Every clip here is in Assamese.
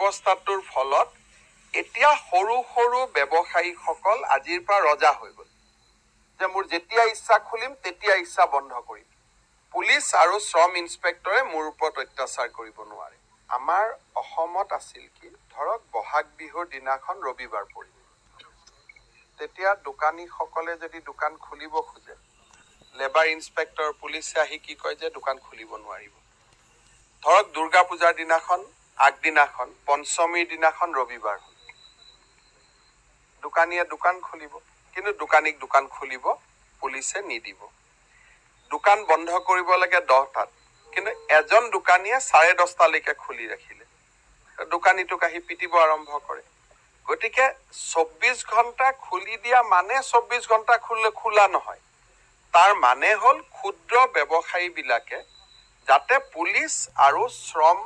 ব্যৱস্থাটোৰ ফলত এতিয়া সৰু সৰু ব্যৱসায়ীসকল আজিৰ পৰা ৰজা হৈ গ'ল যে মোৰ যেতিয়া ইচ্ছা খুলিম তেতিয়া ইচ্ছা বন্ধ কৰিম। পুলিচ আৰু শ্ৰম ইন্সপেক্টৰে মোৰ ওপৰত অত্যাচাৰ কৰিব নোৱাৰে। আমাৰ অসমত আছিল কি, ধৰক বহাগ বিহুৰ দিনাখন ৰবিবাৰ পৰিব, তেতিয়া দোকানীসকলে যদি দোকান খুলিব খোজে, লেবাৰ ইন্সপেক্টৰ পুলিচে আহি কি কয় যে দোকান খুলিব নোৱাৰিব। ধৰক দুৰ্গা পূজাৰ দিনাখন আগদিনাখন পঞ্চমীৰ দিনাখন ৰবিবাৰ হ'ল, দোকানীয়ে দোকান খুলিব, কিন্তু দোকানীক দোকান খুলিব পুলিচে নিদিব। দোকান বন্ধ কৰিব লাগে 10টাত, কিন্তু এজন দোকানীয়ে 10:30লৈকে খুলি ৰাখিলে, দোকানীটোক আহি পিটিব আৰম্ভ কৰে। গতিকে 24 ঘণ্টা খুলি দিয়া মানে 24 ঘণ্টা খোলা নহয়, তাৰ মানে হ'ল ক্ষুদ্ৰ ব্যৱসায়ীবিলাকে যাতে পুলিচ আৰু শ্ৰম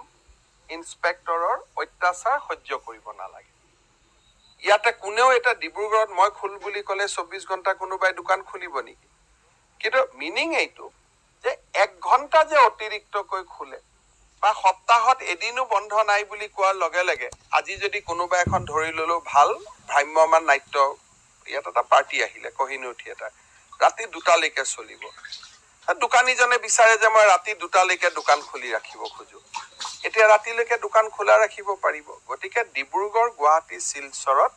ইন্সপেক্টৰৰ অত্যাচাৰ সহ্য কৰিব নালাগে। ইয়াতে কোনেও এটা ডিব্ৰুগড়ত মই খোল বুলি ক'লে 24 ঘণ্টা কোনোবাই দোকান খুলিব নেকি? কিন্তু মিনিং এইটো যে 1 ঘণ্টা যে অতিৰিক্তকৈ খোলে বা সপ্তাহত এদিনো বন্ধ নাই বুলি কোৱাৰ লগে লগে, আজি যদি কোনোবা এখন ধৰি ল'লো ভাল ভ্ৰাম্যমান নাট্য, ইয়াত এটা পাৰ্টি আহিলে কহিনুৰ থিয়েটাৰ, ৰাতি 2টালৈকে চলিব। দোকানীজনে বিচাৰে যে মই ৰাতি 2টালৈকে দোকান খুলি ৰাখিব খোজো, এতিয়া ৰাতিলৈকে দোকান খোলা ৰাখিব পাৰিব। গতিকে ডিব্ৰুগড়, গুৱাহাটী, শিলচৰত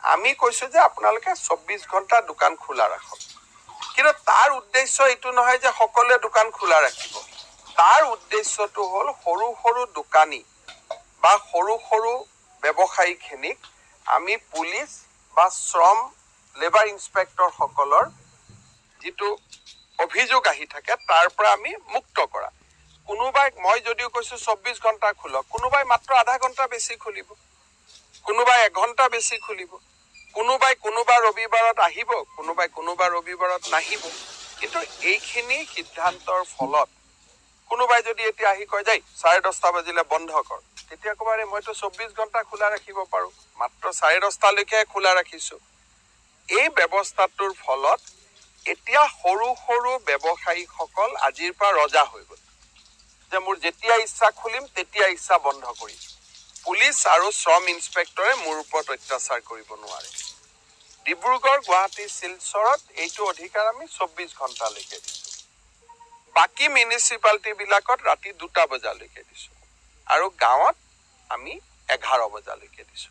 আমি কৈছো যে আপোনালোকে 24 ঘণ্টা দোকান খোলা ৰাখক, কিন্তু তাৰ উদ্দেশ্য এইটো নহয় যে সকলোৱে দোকান খোলা ৰাখিব। তাৰ উদ্দেশ্যটো হ'ল সৰু সৰু দোকানী বা সৰু সৰু ব্যৱসায়ীখিনিক আমি পুলিচ বা শ্ৰম লেবাৰ ইন্সপেক্টৰ সকলৰ যিটো অভিযোগ আহি থাকে তাৰ পৰা আমি মুক্ত কৰা। কোনোবাই, মই যদিও কৈছো 24 ঘণ্টা খোলক, কোনোবাই মাত্ৰ আধা ঘণ্টা বেছি খুলিব, কোনোবাই 1 ঘণ্টা বেছি খুলিব, কোনোবাই কোনোবা ৰবিবাৰত আহিব, কোনোবাই কোনোবা ৰবিবাৰত নাহিব। কিন্তু এইখিনি সিদ্ধান্তৰ ফলত কোনোবাই যদি এতিয়া আহি কয় যায় 10:30 বাজিলে বন্ধ কৰ, তেতিয়া ক'বাৰে মইতো 24 ঘণ্টা খোলা ৰাখিব পাৰো, মাত্ৰ 10:30লৈকে খোলা ৰাখিছো। এই ব্যৱস্থাটোৰ ফলত এতিয়া সৰু সৰু ব্যৱসায়ীসকল আজিৰ পৰা ৰজা হৈ গ'ল যে মোৰ যেতিয়া ইচ্ছা খুলিম তেতিয়া ইচ্ছা বন্ধ কৰিম। পুলিচ আৰু শ্ৰম ইন্সপেক্টৰে মোৰ ওপৰত অত্যাচাৰ কৰিব নোৱাৰে। ডিব্ৰুগড়, গুৱাহাটী, শিলচৰত এইটো অধিকাৰ আমি 24 ঘণ্টালৈকে দিছো। বাকী মিউনিচিপালিটি বিলাকত ৰাতি 2টা বজালৈকে দিছো, আৰু গাঁৱত আমি 11 বজালৈকে দিছো।